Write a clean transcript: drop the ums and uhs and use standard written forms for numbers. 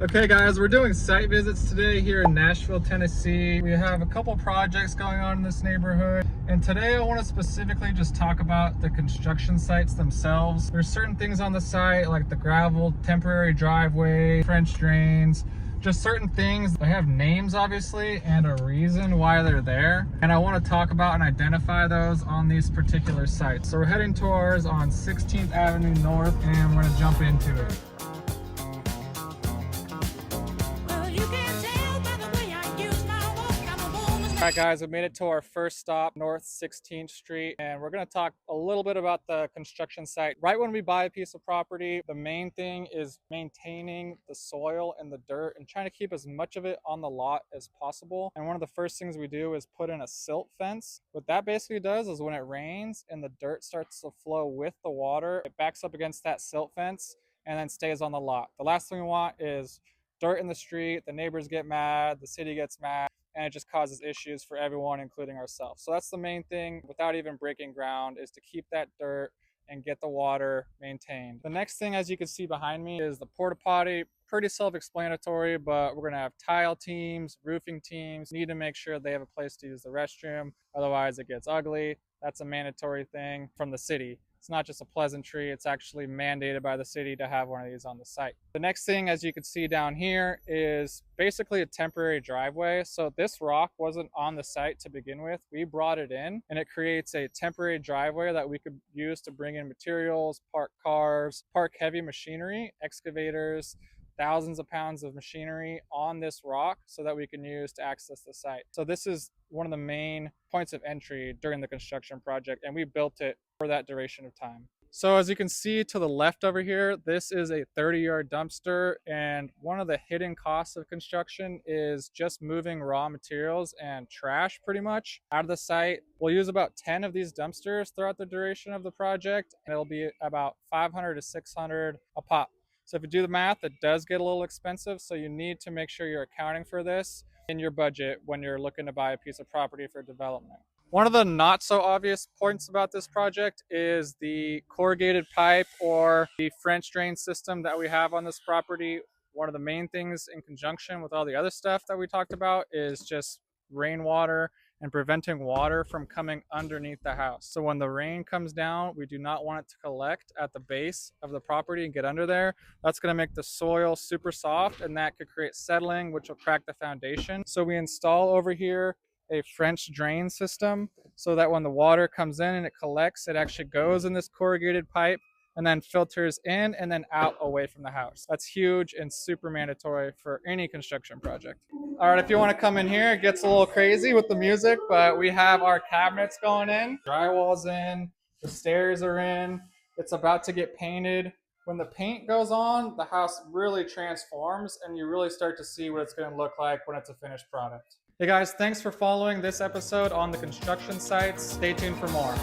Okay guys, we're doing site visits today here in Nashville, Tennessee. We have a couple projects going on in this neighborhood. And today I want to specifically just talk about the construction sites themselves. There's certain things on the site like the gravel, temporary driveway, French drains, just certain things. They have names obviously and a reason why they're there. And I want to talk about and identify those on these particular sites. So we're heading to ours on 16th Avenue North and we're going to jump into it. All right guys, we made it to our first stop, North 16th Street, and we're going to talk a little bit about the construction site. Right when we buy a piece of property, the main thing is maintaining the soil and the dirt and trying to keep as much of it on the lot as possible. And one of the first things we do is put in a silt fence. What that basically does is when it rains and the dirt starts to flow with the water, it backs up against that silt fence and then stays on the lot. The last thing we want is dirt in the street, the neighbors get mad, the city gets mad, and it just causes issues for everyone, including ourselves. So that's the main thing without even breaking ground, is to keep that dirt and get the water maintained. The next thing, as you can see behind me, is the porta potty. Pretty self-explanatory, but we're gonna have tile teams, roofing teams, need to make sure they have a place to use the restroom, otherwise it gets ugly. That's a mandatory thing from the city. It's not just a pleasantry, it's actually mandated by the city to have one of these on the site. The next thing, as you can see down here, is basically a temporary driveway. So this rock wasn't on the site to begin with. We brought it in and it creates a temporary driveway that we could use to bring in materials, park cars, park heavy machinery, excavators, thousands of pounds of machinery on this rock so that we can use to access the site. So this is one of the main points of entry during the construction project, and we built it for that duration of time. So as you can see to the left over here, this is a 30-yard dumpster, and one of the hidden costs of construction is just moving raw materials and trash pretty much out of the site. We'll use about 10 of these dumpsters throughout the duration of the project, and it'll be about $500 to $600 a pop. So if you do the math, it does get a little expensive, so you need to make sure you're accounting for this in your budget when you're looking to buy a piece of property for development. One of the not so obvious points about this project is the corrugated pipe or the French drain system that we have on this property. One of the main things in conjunction with all the other stuff that we talked about is just rainwater and preventing water from coming underneath the house. So when the rain comes down, we do not want it to collect at the base of the property and get under there. That's gonna make the soil super soft, and that could create settling, which will crack the foundation. So we install over here a French drain system so that when the water comes in and it collects, it actually goes in this corrugated pipe and then filters in and then out away from the house. That's huge and super mandatory for any construction project. All right, if you want to come in here, it gets a little crazy with the music, but we have our cabinets going in, drywall's in, the stairs are in, it's about to get painted. When the paint goes on, the house really transforms and you really start to see what it's going to look like when it's a finished product. Hey guys, thanks for following this episode on the construction sites. Stay tuned for more.